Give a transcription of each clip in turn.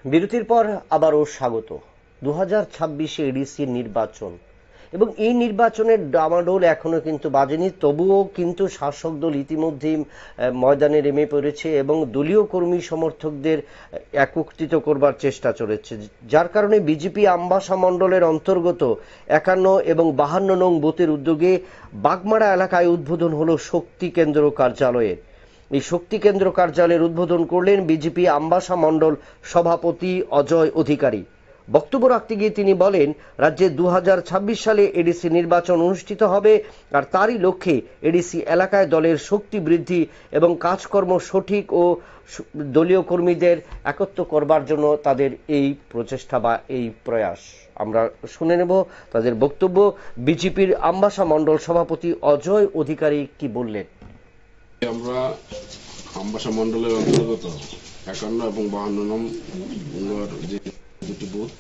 বিরতির পর আবারও স্বাগত। 2026 এডিসি নির্বাচন এবং এই নির্বাচনের ডামাডোল এখনো কিন্তু বাজেনি, তবুও কিন্তু শাসক দল ইতিমধ্যেই ময়দানে নেমে পড়েছে এবং দলীয় কর্মী সমর্থকদের একত্রিত করবার চেষ্টা চলেছে, যার কারণে বিজেপি আমবাসা মণ্ডলের অন্তর্গত 51 এবং 52 নং বুথের উদ্যোগে বাগমারা এলাকায় উদ্বোধন হলো শক্তি কেন্দ্র কার্যালয়ের। এই শক্তি কেন্দ্র কার্যালয়ের উদ্বোধন করলেন বিজেপি আমবাসা মণ্ডল সভাপতি অজয় অধিকারী। বক্তব্য রাখতে গিয়ে তিনি বলেন, রাজ্যে 2026 সালে এডিসি নির্বাচন অনুষ্ঠিত হবে, আর তারই লক্ষ্যে এডিসি এলাকায় দলের শক্তি বৃদ্ধি এবং কাজকর্ম সঠিক ও দলীয় কর্মীদের একত্র করবার জন্য তাদের এই প্রচেষ্টা বা এই প্রয়াস। আমরা শুনে নেব তাদের বক্তব্য। বিজেপির আমবাসা মণ্ডল সভাপতি অজয় অধিকারী কি বললেন। আমরা আমবাসা মণ্ডলের অন্তর্গত 51 এবং 52 নম্বর যে দুটি বুথ,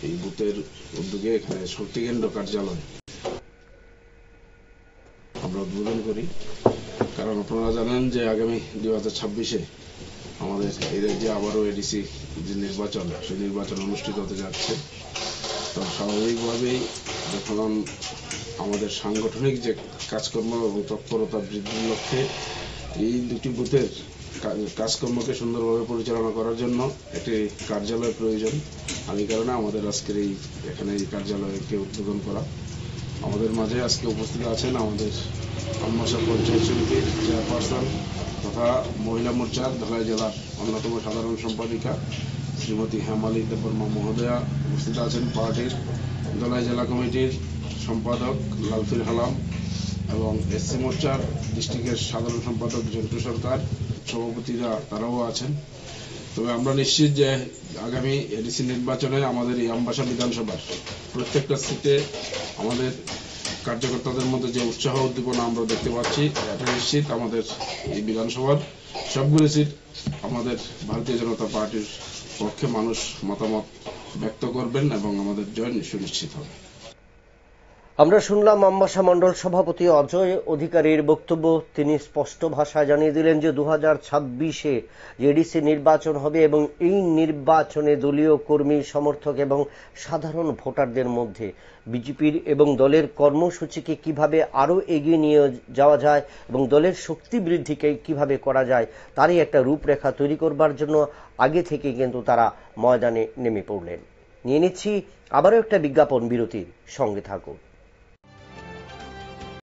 এই বুথের উদ্যোগে এখানে শক্তি কেন্দ্র কার্যালয় আমরা উদ্বোধন করি। কারণ আপনারা জানেন যে আগামী 2026-এ আমাদের এই রাজ্যে আবারও এডিসি যে নির্বাচন, সেই নির্বাচন অনুষ্ঠিত হতে যাচ্ছে। তো স্বাভাবিকভাবেই যখন আমাদের সাংগঠনিক যে কাজকর্ম এবং তৎপরতা বৃদ্ধির লক্ষ্যে এই দুটি বুথের কাজকর্মকে সুন্দরভাবে পরিচালনা করার জন্য একটি কার্যালয় প্রয়োজন। আর এই কারণে আমাদের আজকের এখানে এই কার্যালয়কে উদ্বোধন করা। আমাদের মাঝে আজকে উপস্থিত আছেন আমাদের আমবাসা পঞ্চায়েত সমিতির চেয়ারপারসন তথা মহিলা মোর্চার ধলাই জেলার অন্যতম সাধারণ সম্পাদিকা শ্রীমতী হেমালি দেববর্মা মহোদয়া, উপস্থিত আছেন পার্টির ধলাই জেলা কমিটির সম্পাদক লালফির হালাম এবং এসসি মোর্চার ডিস্ট্রিক্টের সাধারণ সম্পাদক জন্টু সরকার, সভাপতিরা তারাও আছেন। তবে আমরা নিশ্চিত যে আগামী এডিসি নির্বাচনে আমাদের এই আমবাসা বিধানসভার প্রত্যেকটা সিটে আমাদের কার্যকর্তাদের মধ্যে যে উৎসাহ উদ্দীপনা আমরা দেখতে পাচ্ছি, এটা নিশ্চিত আমাদের এই বিধানসভার সবগুলো সিট আমাদের ভারতীয় জনতা পার্টির পক্ষে মানুষ মতামত ব্যক্ত করবেন এবং আমাদের জয় সুনিশ্চিত হবে। আমরা শুনলাম আমবাসা মণ্ডল সভাপতি অজয় অধিকারীর বক্তব্য। তিনি স্পষ্ট ভাষায় জানিয়ে দিলেন যে 2026-এ এডিসি নির্বাচন হবে এবং এই নির্বাচনে দলীয় কর্মী সমর্থক এবং সাধারণ ভোটারদের মধ্যে বিজেপির এবং দলের কর্মসূচিকে কিভাবে আরও এগিয়ে নিয়ে যাওয়া যায় এবং দলের শক্তি বৃদ্ধিকে কিভাবে করা যায় তারই একটা রূপরেখা তৈরি করবার জন্য আগে থেকে কিন্তু তারা ময়দানে নেমে পড়লেন। নিয়ে নিচ্ছি আবারও একটা বিজ্ঞাপন বিরতির, সঙ্গে থাকুন।